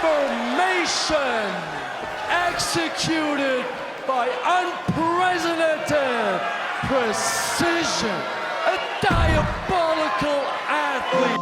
transformation executed by unprecedented precision, a diabolical athlete.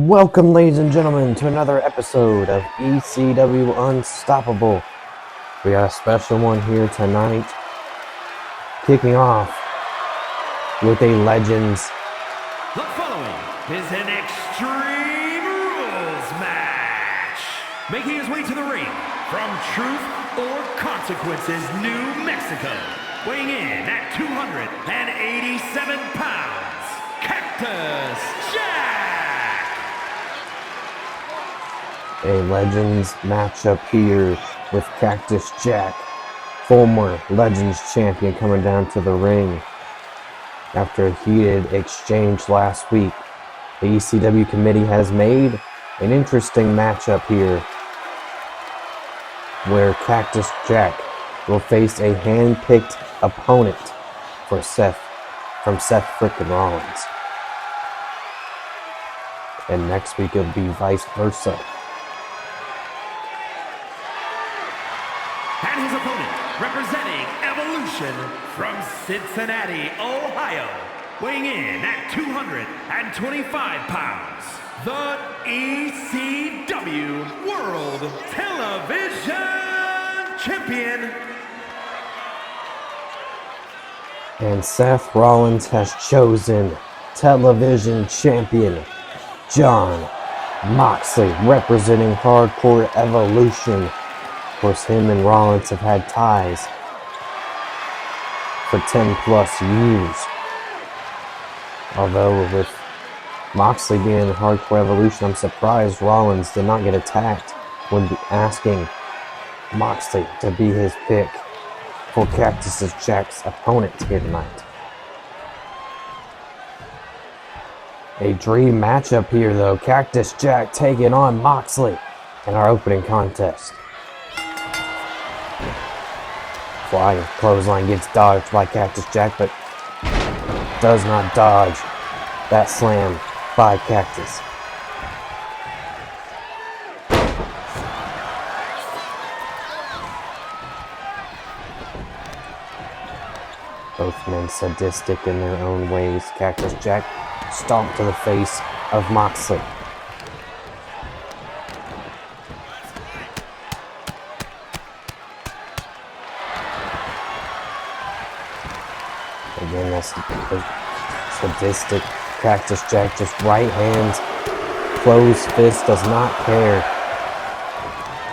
Welcome, ladies and gentlemen, to another episode of ECW Unstoppable. We got a special one here tonight, kicking off with a Legends. The following is an Extreme Rules match. Making his way to the ring from Truth or Consequences, New Mexico, weighing in at 287 pounds, Cactus Jack. A Legends matchup here with Cactus Jack, former Legends champion, coming down to the ring after a heated exchange last week. The ECW committee has made an interesting matchup here where Cactus Jack will face a hand-picked opponent from Seth frickin' Rollins. And next week it'll be vice versa. And his opponent, representing Evolution from Cincinnati, Ohio, weighing in at 225 pounds, the ECW World Television Champion. And Seth Rollins has chosen television champion Jon Moxley, representing Hardcore Evolution. Of course, him and Rollins have had ties for 10 plus years. Although with Moxley being in Hardcore Evolution, I'm surprised Rollins did not get attacked when asking Moxley to be his pick for Cactus Jack's opponent here tonight. A dream matchup here though. Cactus Jack taking on Moxley in our opening contest. Flying clothesline gets dodged by Cactus Jack, but does not dodge that slam by Cactus. Both men sadistic in their own ways. Cactus Jack stomped to the face of Moxley. Again, that's sadistic. Cactus Jack just right hands, closed fist, does not care.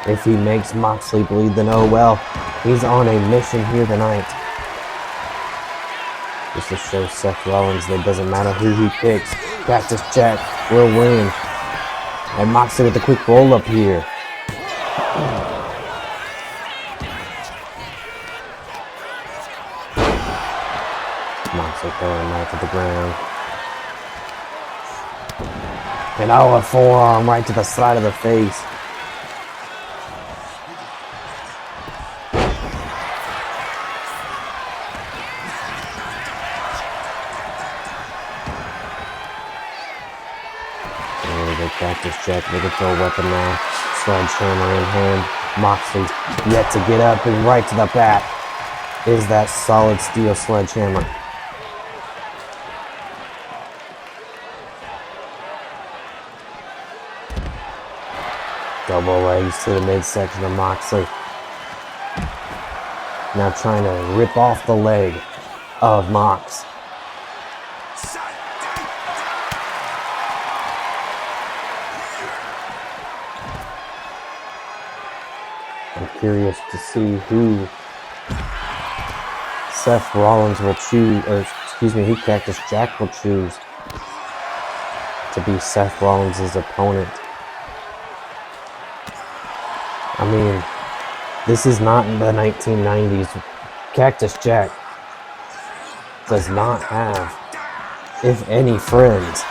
If he makes Moxley bleed, then oh well. He's on a mission here tonight. Just to show Seth Rollins that it doesn't matter who he picks, Cactus Jack will win. And Moxley with a quick roll up here. Moxley throwing him out to the ground. And oh, a forearm right to the side of the face. Cactus Jack looking for a weapon now. Sledgehammer in hand. Moxley's yet to get up and right to the back is that solid steel sledgehammer. Double legs to the midsection of Moxley. Now trying to rip off the leg of Mox. I'm curious to see who Seth Rollins will choose, or excuse me, who Cactus Jack will choose to be Seth Rollins' opponent. I mean, this is not in the 1990s. Cactus Jack does not have, if any, friends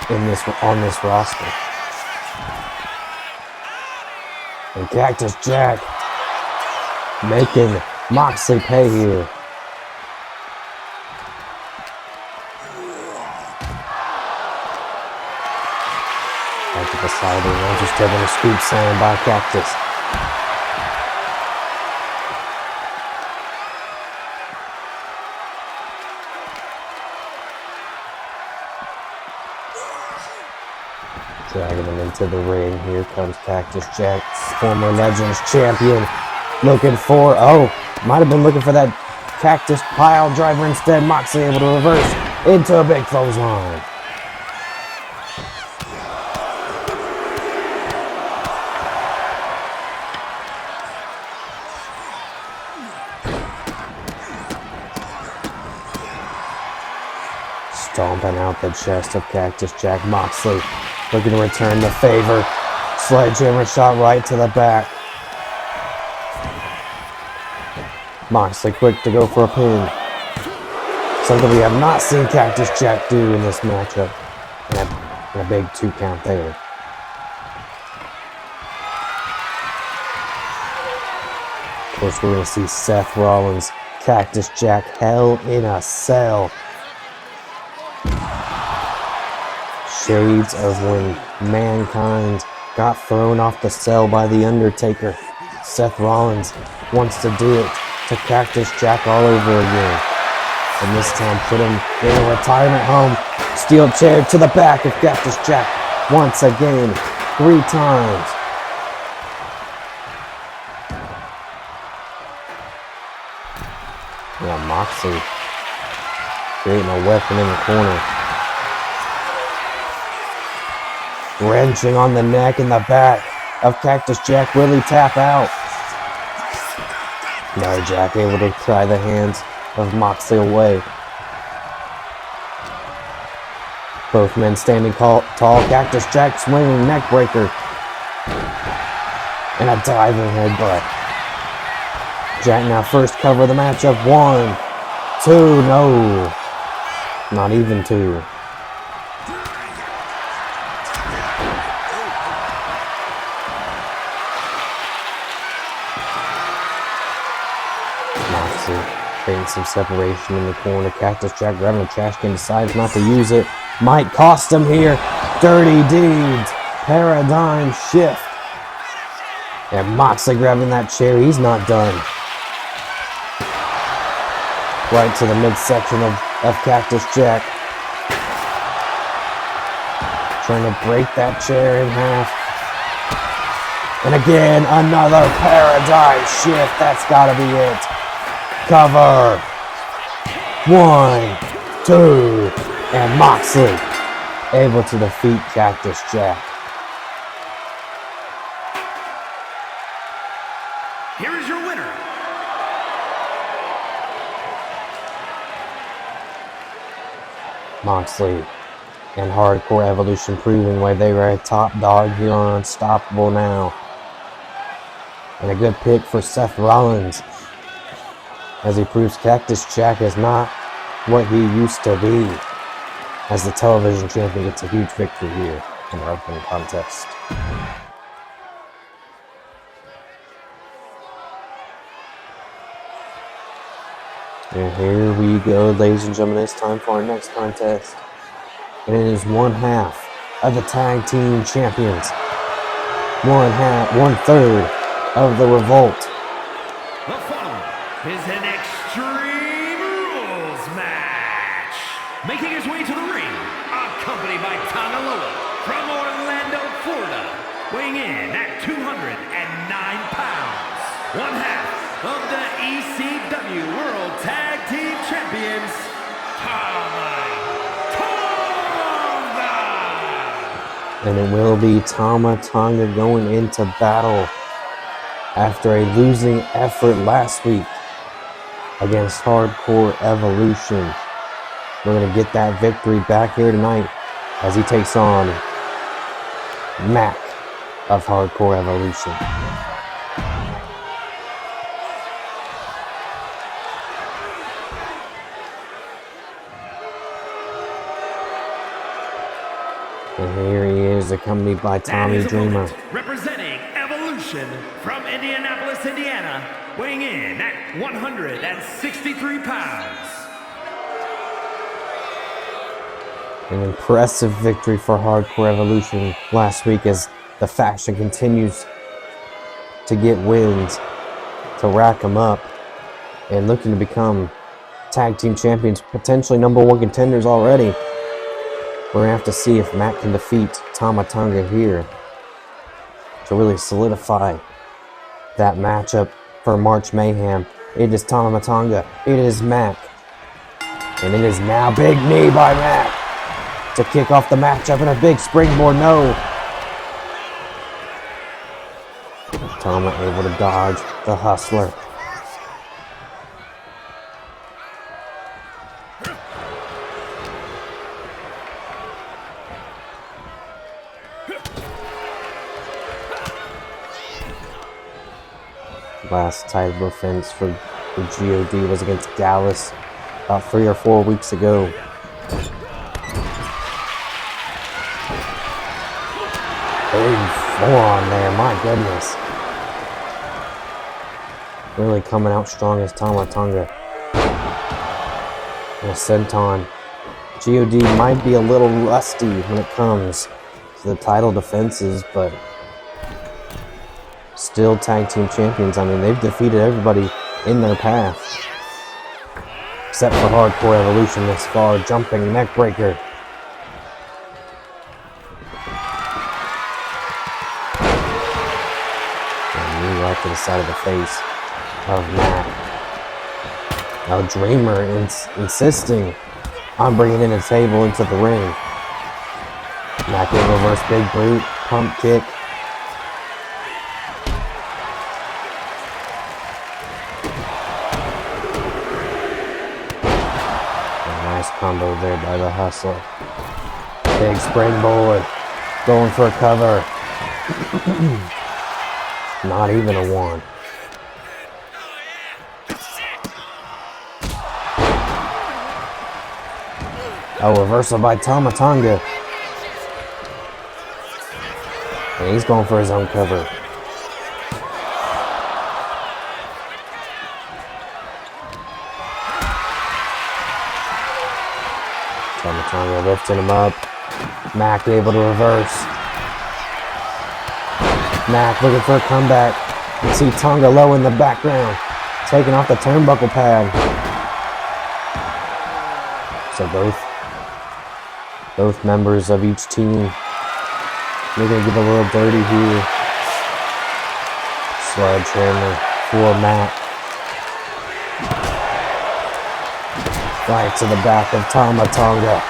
on this roster. And Cactus Jack making Moxley pay here. Back to the side, and just taking a scoop slam by Cactus. Dragging him into the ring. Here comes Cactus Jack, former Legends champion. Looking for, might have been looking for that Cactus pile driver instead. Moxley able to reverse into a big clothesline. Stomping out the chest of Cactus Jack. Moxley looking to return the favor. Sledgehammer shot right to the back. Moxley quick to go for a pin. Something we have not seen Cactus Jack do in this matchup. And a big 2 count there. Of course, we're going to see Seth Rollins, Cactus Jack, Hell in a Cell. Shades of when Mankind got thrown off the cell by The Undertaker. Seth Rollins wants to do it to Cactus Jack all over again. And this time put him in a retirement home. Steel chair to the back of Cactus Jack once again, 3 times. Yeah, Moxley creating a weapon in the corner. Wrenching on the neck and the back of Cactus Jack. Will he tap out? No, Jack able to pry the hands of Moxley away. Both men standing tall. Cactus Jack swinging neck breaker. And a diving headbutt. Jack now first cover of the matchup. 1, 2, no. Not even 2. Creating some separation in the corner. Cactus Jack grabbing the trash can, decides not to use it. Might cost him here. Dirty deeds. Paradigm shift. And Moxley grabbing that chair. He's not done. Right to the midsection of Cactus Jack. Trying to break that chair in half. And again, another paradigm shift. That's gotta be it. Cover. 1, 2, and Moxley able to defeat Cactus Jack. Here is your winner. Moxley and Hardcore Evolution proving why they were a top dog here on Unstoppable now. And a good pick for Seth Rollins, as he proves Cactus Jack is not what he used to be. As the television champion gets a huge victory here in our opening contest. And here we go, ladies and gentlemen. It's time for our next contest. And it is 1/2 of the tag team champions. 1/3 of the Revolt. The following is an Extreme Rules match. Making his way to the ring, accompanied by Tangaloa from Orlando, Florida, weighing in at 209 pounds. One half of the ECW World Tag Team Champions, Tama Tonga. And it will be Tama Tonga going into battle after a losing effort last week against Hardcore Evolution. We're going to get that victory back here tonight as he takes on Mac of Hardcore Evolution. And here he is, accompanied by Tommy Dreamer. Representing Evolution from Indianapolis, Indiana, weighing in at 163 pounds. An impressive victory for Hardcore Evolution last week as the faction continues to get wins, to rack them up, and looking to become tag team champions, potentially #1 contenders already. We're going to have to see if Matt can defeat Tama Tonga here to really solidify that matchup for March Mayhem. It is Tama Tonga. It is Mac. And it is now big knee by Mac to kick off the matchup, and a big springboard. No. Tama able to dodge the Hustler. Last title defense for the GOD was against Dallas about 3 or 4 weeks ago. Big forearm there, my goodness. Really coming out strong as Tama Tonga. And a senton. GOD might be a little rusty when it comes to the title defenses, but still tag team champions. I mean, they've defeated everybody in their path. Except for Hardcore Evolution this far. Jumping neck breaker. And knee right to the side of the face of Matt. Now Dreamer insisting on bringing in a table into the ring. Matt in reverse big boot, pump kick. Combo there by the Hustler. Big springboard. Going for a cover. Not even a one. Oh, reversal by Tama Tonga. And he's going for his own cover. Tama Tonga lifting him up. Mac able to reverse. Mac looking for a comeback. You see Tonga low in the background, taking off the turnbuckle pad. So both members of each team, they're going to get a little dirty here. Sledgehammer for Mac. Right to the back of Tama Tonga.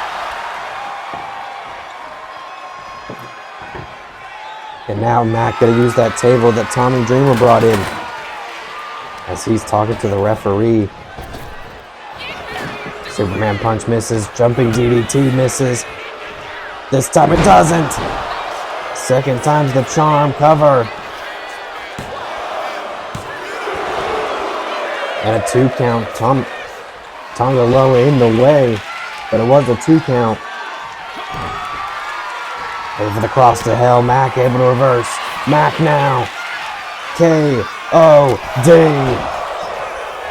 And now Mac gonna use that table that Tommy Dreamer brought in as he's talking to the referee. Superman punch misses, jumping DDT misses. This time it doesn't. Second time's the charm, cover. And a 2 count. Tonga low in the way, but it was a 2 count. Over the cross to hell, Mac able to reverse. Mac now. K.O.D.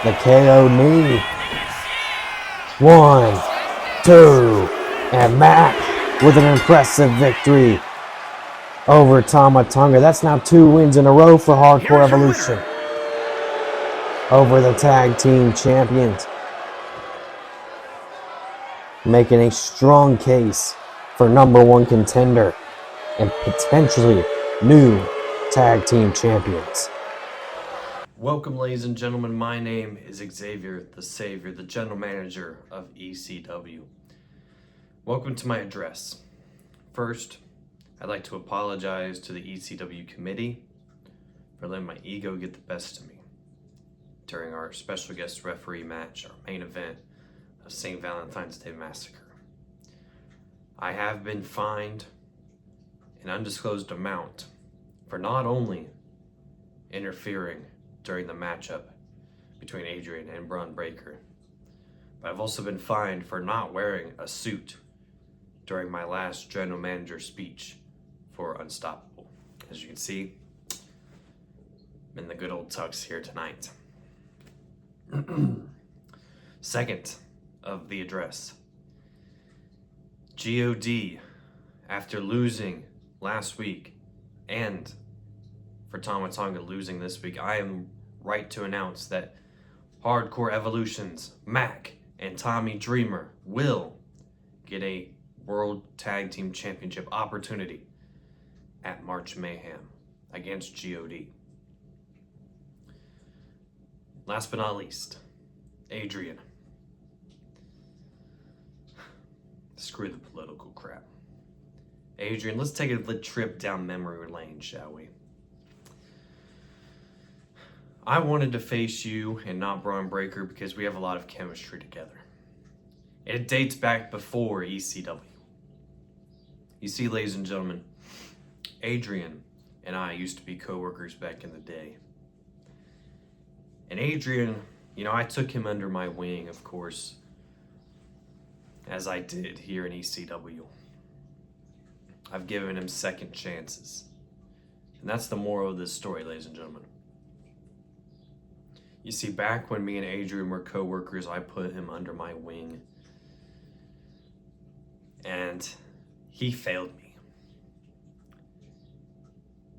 The KO knee. 1, 2, and Mac with an impressive victory over Tama Tonga. That's now 2 wins in a row for Hardcore Evolution over the tag team champions, making a strong case for #1 contender and potentially new tag team champions. Welcome, ladies and gentlemen. My name is Xavier the Savior, the general manager of ECW. Welcome to my address. First, I'd like to apologize to the ECW committee for letting my ego get the best of me during our special guest referee match, our main event of St. Valentine's Day Massacre. I have been fined an undisclosed amount for not only interfering during the matchup between Adrian and Braun Breaker, but I've also been fined for not wearing a suit during my last general manager speech for Unstoppable. As you can see, I'm in the good old tux here tonight. Second of the address. GOD, after losing last week and for Tama Tonga losing this week, I am right to announce that Hardcore Evolution's Mac and Tommy Dreamer will get a World Tag Team Championship opportunity at March Mayhem against GOD. Last but not least, Adrian. Screw the political crap. Adrian, let's take a trip down memory lane, shall we? I wanted to face you and not Braun Breaker because we have a lot of chemistry together. It dates back before ECW. You see, ladies and gentlemen, Adrian and I used to be co-workers back in the day. And Adrian, I took him under my wing, of course, as I did here in ECW. I've given him second chances. And that's the moral of this story, ladies and gentlemen. You see, back when me and Adrian were co-workers, I put him under my wing. And he failed me.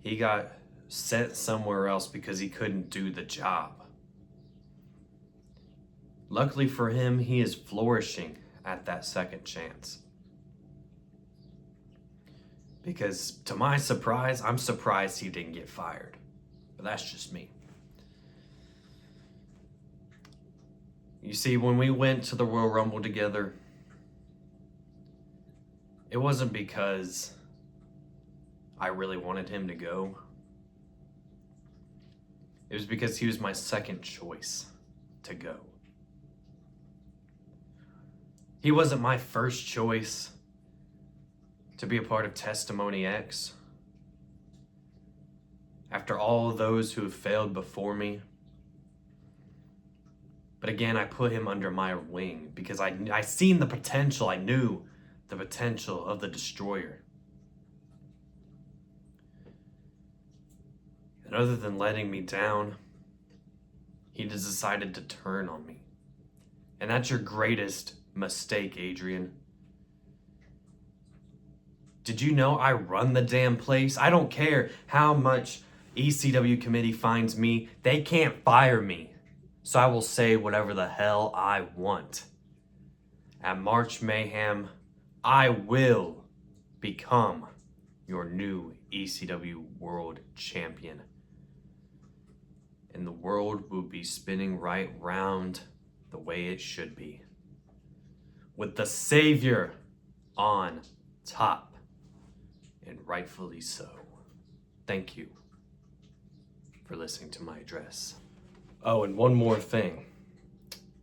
He got sent somewhere else because he couldn't do the job. Luckily for him, he is flourishing at that second chance. Because to my surprise, I'm surprised he didn't get fired. But that's just me. You see, when we went to the Royal Rumble together, it wasn't because I really wanted him to go. It was because he was my second choice to go. He wasn't my first choice to be a part of Testimony X. After all of those who have failed before me. But again, I put him under my wing because I seen the potential. I knew the potential of the Destroyer. And other than letting me down, he just decided to turn on me. And that's your greatest mistake, Adrian. Did you know I run the damn place? I don't care how much ECW committee finds me. They can't fire me. So I will say whatever the hell I want. At March Mayhem, I will become your new ECW World Champion. And the world will be spinning right round the way it should be. With the Savior on top. And rightfully so. Thank you for listening to my address. Oh, and one more thing.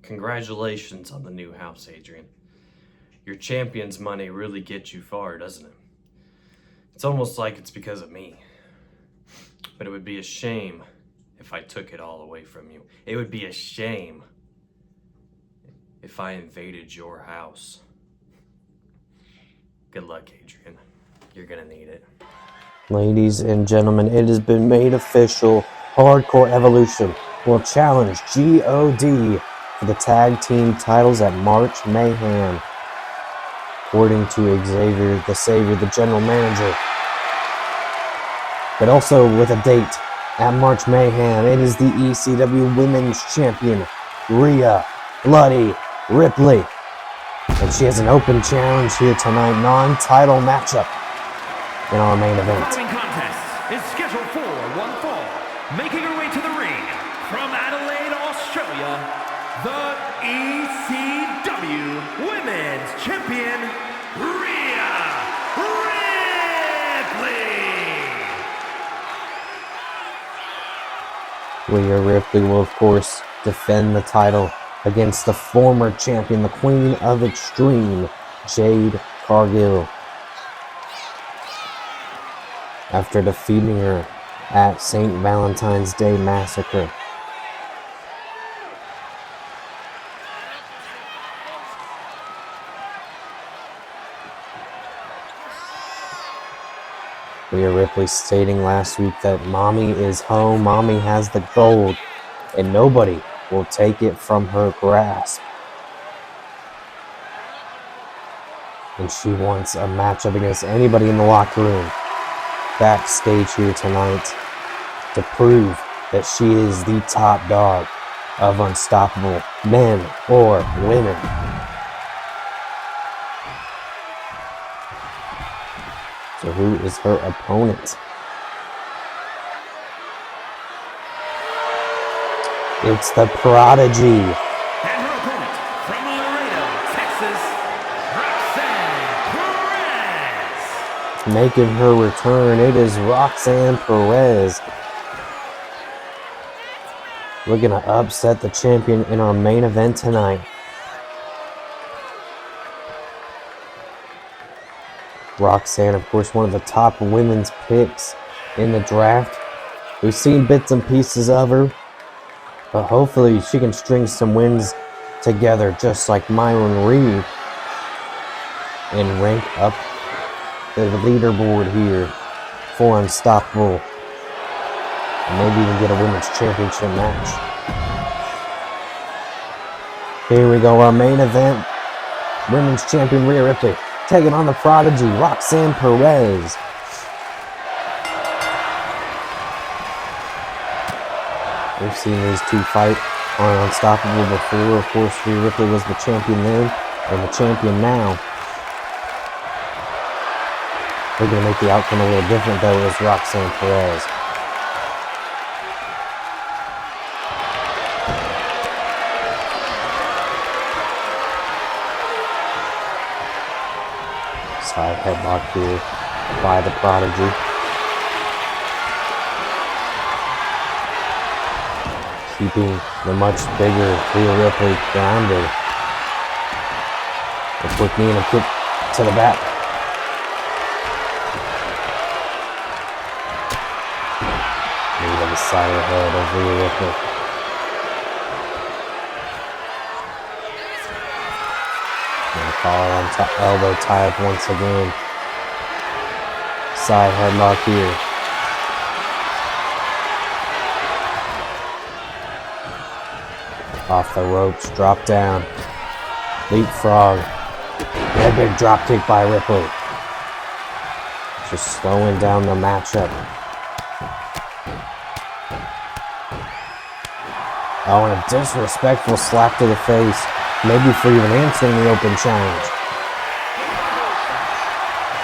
Congratulations on the new house, Adrian. Your champion's money really gets you far, doesn't it? It's almost like it's because of me. But it would be a shame if I took it all away from you. It would be a shame if I invaded your house. Good luck, Adrian. You're gonna need it. Ladies and gentlemen, it has been made official. Hardcore Evolution will challenge GOD for the tag team titles at March Mayhem. according to Xavier, the Savior, the General Manager. But also with a date at March Mayhem, it is the ECW Women's Champion, Rhea Ripley. And she has an open challenge here tonight, non-title matchup in our main event. The following contest is scheduled for one fall. Making her way to the ring from Adelaide, Australia, the ECW Women's Champion, Rhea Ripley. Rhea Ripley will, of course, defend the title against the former champion, the Queen of Extreme, Jade Cargill, after defeating her at St. Valentine's Day Massacre. Rhea Ripley stating last week that Mommy is home, Mommy has the gold, and nobody will take it from her grasp. And she wants a matchup against anybody in the locker room backstage here tonight to prove that she is the top dog of Unstoppable, men or women. So who is her opponent? It's the Prodigy. And her opponent from Laredo, Texas, Roxanne Perez. Making her return, it is Roxanne Perez. We're going to upset the champion in our main event tonight. Roxanne, of course, one of the top women's picks in the draft. We've seen bits and pieces of her, but hopefully she can string some wins together just like Myron Reed and rank up the leaderboard here for Unstoppable. And maybe even get a women's championship match. Here we go, our main event. Women's champion Rhea Ripley taking on the Prodigy, Roxanne Perez. We've seen these two fight on Unstoppable before. Of course, Rhea Ripley was the champion then and the champion now. We're going to make the outcome a little different though as Roxanne Perez. Side headlock here by the Prodigy. Keeping the much bigger Rhea Ripley grounded. A quick knee and a kick to the back. Knee to the side of the head of Rhea Ripley. And collar on top, elbow tie up once again. Side headlock here. Off the ropes, drop down, leapfrog, and a big drop kick by Ripley. Just slowing down the matchup. Oh, and a disrespectful slap to the face, maybe for even answering the open challenge.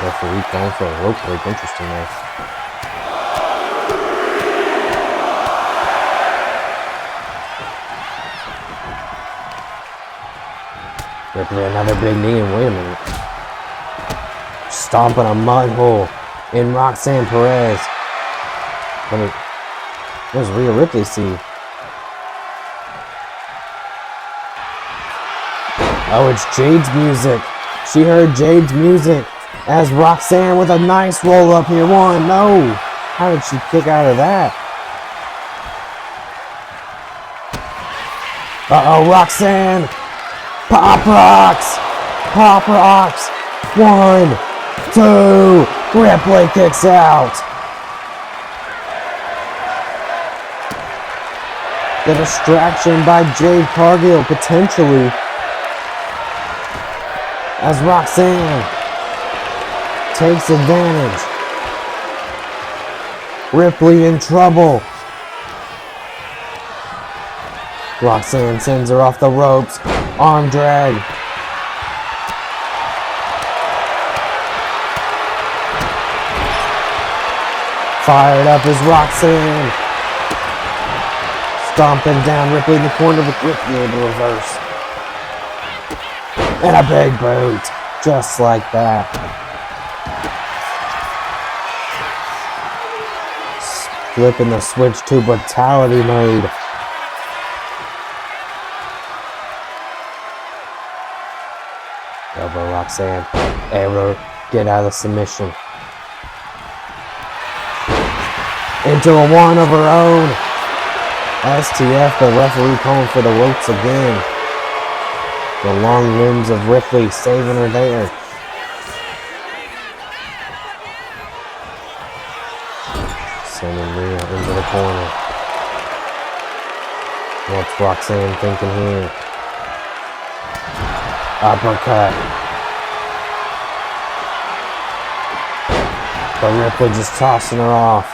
Referee going for a rope break, interesting there. Ripley, another big knee, and wait a minute. Stomping a mud hole in Roxanne Perez. What does Rhea Ripley see? Oh, it's Jade's music. She heard Jade's music as Roxanne with a nice roll up here. One, no. How did she kick out of that? Uh-oh, Roxanne. Pop rocks! Pop rocks! 1, 2, Ripley kicks out! The distraction by Jade Cargill, potentially. as Roxanne takes advantage. Ripley in trouble. Roxanne sends her off the ropes. Arm drag. Fired up is Roxanne. Stomping down Ripley in the corner, but Ripley able to reverse. And a big boot. Just like that. Flipping the switch to brutality mode. Elbow Roxanne. Able to get out of the submission. Into a one of her own. STF, the referee calling for the ropes again. The long limbs of Ripley saving her there. Sending Rhea into the corner. What's Roxanne thinking here? Uppercut. But Ripley just tossing her off.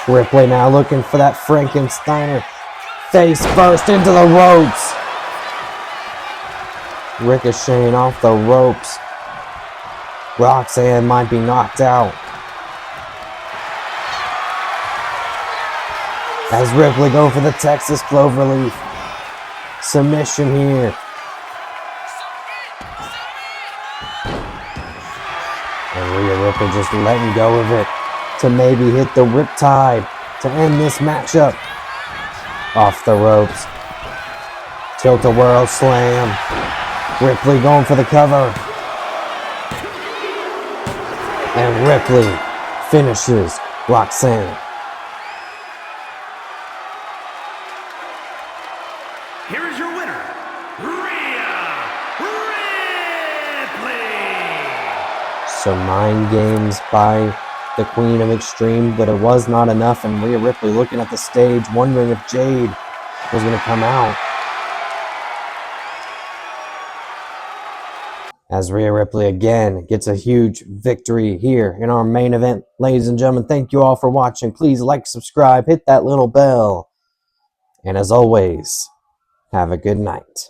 Ripley now looking for that Frankensteiner. Face first into the ropes. Ricocheting off the ropes. Roxanne might be knocked out. As Ripley going for the Texas Cloverleaf. Submission here. And Rhea Ripley just letting go of it to maybe hit the Riptide to end this matchup. Off the ropes. Tilt-a-whirl slam. Ripley going for the cover. And Ripley finishes Roxanne. Here is your winner, Rhea Ripley. So mind games by the Queen of Extreme, but it was not enough, and Rhea Ripley looking at the stage, wondering if Jade was going to come out. As Rhea Ripley again gets a huge victory here in our main event. Ladies and gentlemen, thank you all for watching. Please like, subscribe, hit that little bell. And as always, have a good night.